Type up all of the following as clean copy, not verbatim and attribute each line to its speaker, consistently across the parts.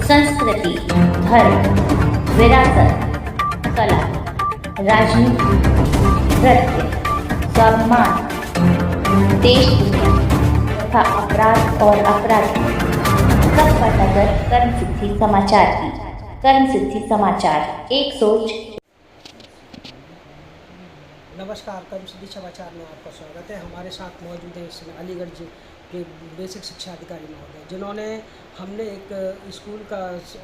Speaker 1: संस्कृति, धर्म, विरासत, कला, राजनीति, नृत्य, स्वाभिमान, देश दुनिया तथा अपराध और अपराधी सब पर नजर कर्मसिद्धि समाचार की। कर्मसिद्धि समाचार, एक सोच।
Speaker 2: नमस्कार, कर्मसिद्धि समाचार में आपका स्वागत है। हमारे साथ मौजूद है इसमें अलीगढ़ के बेसिक शिक्षा अधिकारी महोदय, जिन्होंने हमने एक स्कूल का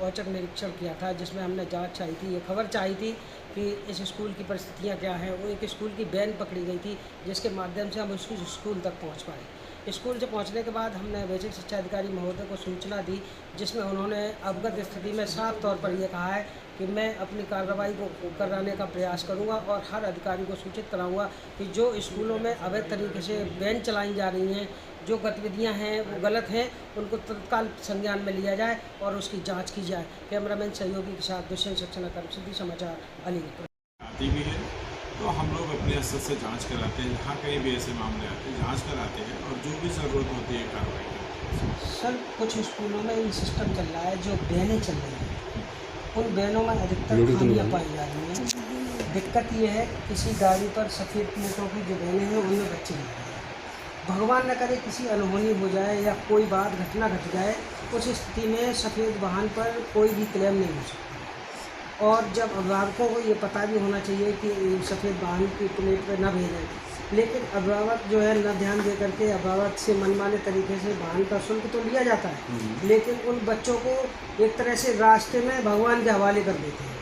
Speaker 2: औचक निरीक्षण किया था, जिसमें हमने जांच चाहिए थी, ये खबर चाहिए थी कि इस स्कूल की परिस्थितियां क्या हैं। वो एक स्कूल की वैन पकड़ी गई थी, जिसके माध्यम से हम उस स्कूल तक पहुंच पाए। स्कूल से पहुंचने के बाद हमने बेसिक शिक्षा अधिकारी महोदय को सूचना दी, जिसमें उन्होंने अवगत स्थिति में साफ तौर पर यह कहा है कि मैं अपनी कार्रवाई को कराने का प्रयास करूंगा और हर अधिकारी को सूचित कराऊंगा कि जो स्कूलों में अवैध तरीके से वैन चलाई जा रही हैं, जो गतिविधियां हैं वो गलत हैं, उनको तत्काल संज्ञान में लिया जाए और उसकी जांच की जाए। कैमरामैन सहयोगी के साथ दुष्यंत सक्सेना, कर्मसिद्धि समाचार, अलीगढ़।
Speaker 3: आती भी है तो हम लोग अपने स्तर से जांच कराते हैं, जहाँ कहीं भी ऐसे मामले आते हैं जांच कराते हैं और जो भी ज़रूरत होती है कार्रवाई करते हैं।
Speaker 2: सर, कुछ स्कूलों में ये सिस्टम चल रहा है, जो वैनें चल रही हैं उन वैनों में अधिकतर खामियां पाई जा रही हैं। दिक्कत ये है, किसी गाड़ी पर सफ़ेद प्लेटों की जो वैनें हैं उनमें बच्चे जा रहे हैं। भगवान न करे किसी अनहोनी हो जाए या कोई बात घटना घट जाए, उस स्थिति में सफ़ेद वाहन पर कोई भी क्लेम नहीं हो सकता। और जब अभिभावकों को ये पता भी होना चाहिए कि सफ़ेद वाहन की प्लेट पर न भेजें, लेकिन अभिभावक जो है न ध्यान दे करके अभिभावक से मनमाने तरीके से वाहन का शुल्क तो लिया जाता है, लेकिन उन बच्चों को एक तरह से रास्ते में भगवान के हवाले कर देते हैं।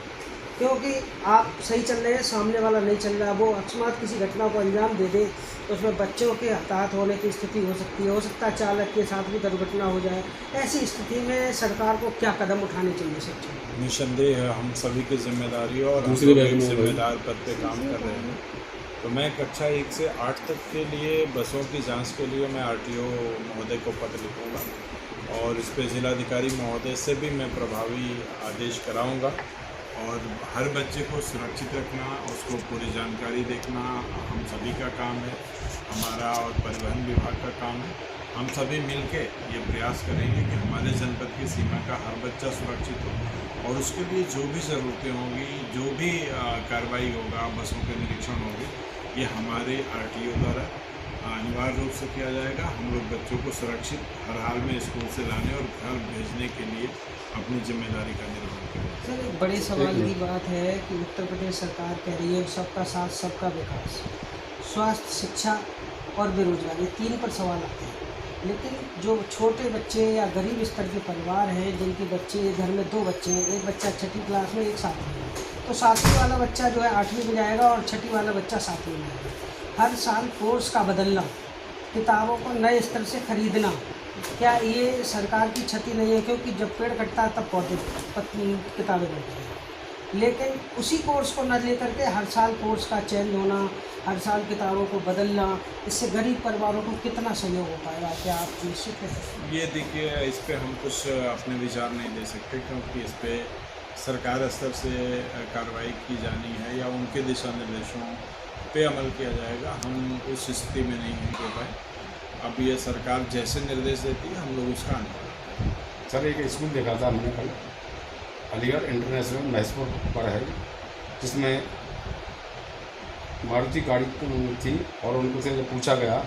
Speaker 2: क्योंकि आप सही चल रहे हैं, सामने वाला नहीं चल रहा, वो अकस्मात किसी घटना को अंजाम दे दे, उसमें बच्चों के हताहत होने की स्थिति हो सकती है। हो सकता है चालक के साथ भी दुर्घटना हो जाए। ऐसी स्थिति में सरकार को क्या कदम उठाने चाहिए शिक्षक?
Speaker 3: निस्संदेह हम सभी की जिम्मेदारी और
Speaker 4: दूसरे बैग में
Speaker 3: जिम्मेदार पद पे काम कर रहे हैं। तो मैं कक्षा 1 से 8 तक के लिए बसों की जांच के लिए मैं आरटीओ महोदय को पत्र लिखूँगा और इस पर जिलाधिकारी महोदय से भी मैं प्रभावी आदेश कराऊँगा। और हर बच्चे को सुरक्षित रखना, उसको पूरी जानकारी देखना हम सभी का काम है, हमारा और परिवहन विभाग का काम है। हम सभी मिलके ये प्रयास करेंगे कि हमारे जनपद की सीमा का हर बच्चा सुरक्षित हो और उसके लिए जो भी ज़रूरतें होंगी, जो भी कार्रवाई होगा, बसों के निरीक्षण होंगे, ये हमारे आरटीओ द्वारा अनिवार्य रूप से किया जाएगा। हम लोग बच्चों को सुरक्षित हर हाल में स्कूल से लाने और घर भेजने के लिए अपनी जिम्मेदारी का निर्वहन करेंगे।
Speaker 2: सर, एक बड़े सवाल की बात है कि उत्तर प्रदेश सरकार कह रही है सबका साथ सबका विकास, स्वास्थ्य, शिक्षा और बेरोजगारी, 3 पर सवाल आते हैं। लेकिन जो छोटे बच्चे या गरीब स्तर के परिवार हैं, जिनके बच्चे घर में 2 बच्चे हैं, एक बच्चा 6ठी क्लास में, एक 7वीं में, तो 7वीं वाला बच्चा जो है 8वीं में जाएगा और 6ठी वाला बच्चा 7वीं में जाएगा। हर साल कोर्स का बदलना, किताबों को नए स्तर से खरीदना, क्या ये सरकार की क्षति नहीं है? क्योंकि जब पेड़ कटता है तब पौधे किताबें बनती हैं, लेकिन उसी कोर्स को न लेकर के हर साल कोर्स का चेंज होना, हर साल किताबों को बदलना, इससे गरीब परिवारों को कितना सहयोग हो पाएगा? क्या आप निश्चित हैं?
Speaker 3: ये देखिए, इस पर हम कुछ अपने विचार नहीं दे सकते, क्योंकि इस पर सरकार स्तर से कार्रवाई की जानी है या उनके दिशा निर्देशों पे अमल किया जाएगा। हम उस स्थिति में नहीं हैं कि भाई अब ये सरकार जैसे निर्देश देती है हम लोग उसका अनुपालन।
Speaker 4: सर, एक स्कूल देखा था हमने कल, अलीगढ़ इंटरनेशनल महसपुर पर है, जिसमें मारुति गाड़ी थी और उनको से जब पूछा गया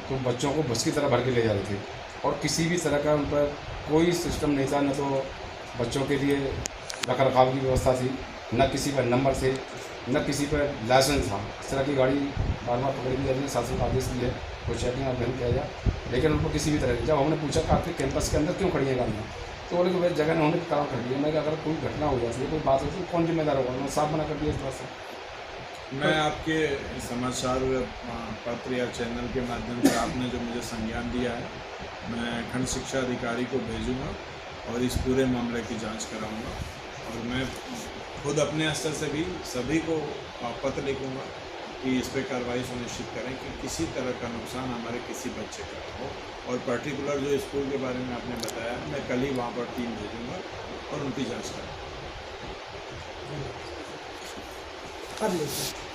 Speaker 4: तो बच्चों को बस की तरह भर के ले जा रहे थे और किसी भी तरह का उन पर कोई सिस्टम नहीं था, न तो बच्चों के लिए रख रखाव की व्यवस्था थी, न किसी पर नंबर थे, न किसी पर लाइसेंस था। इस तरह की गाड़ी बार बार पकड़ी की जाती है, शासन का आदेश भी है, कोई चेकिंग और नहीं किया जाए, लेकिन उनको किसी भी तरह की। जब हमने पूछा कि आपके कैंपस के अंदर क्यों खड़ी है गाड़ियाँ, तो बोले कि भाई जगह ने उन्होंने काम कर दिया। मैं अगर कोई घटना हो जाती है, कोई बात होती है, कौन जिम्मेदार होगा? उन्होंने साफ मना कर दिया इस बात से।
Speaker 3: मैं आपके समाचार पत्र या चैनल के माध्यम से आपने जो मुझे संज्ञान दिया है, मैं खंड शिक्षा अधिकारी को भेजूँगा और इस पूरे मामले की जाँच कराऊँगा। और मैं खुद अपने स्तर से भी सभी को पत्र लिखूँगा कि इस पर कार्रवाई सुनिश्चित करें कि किसी तरह का नुकसान हमारे किसी बच्चे का हो। और पर्टिकुलर जो स्कूल के बारे में आपने बताया, मैं कल ही वहाँ पर टीम भेजूँगा और उनकी जांच करूँगा।
Speaker 2: कर लीजिए।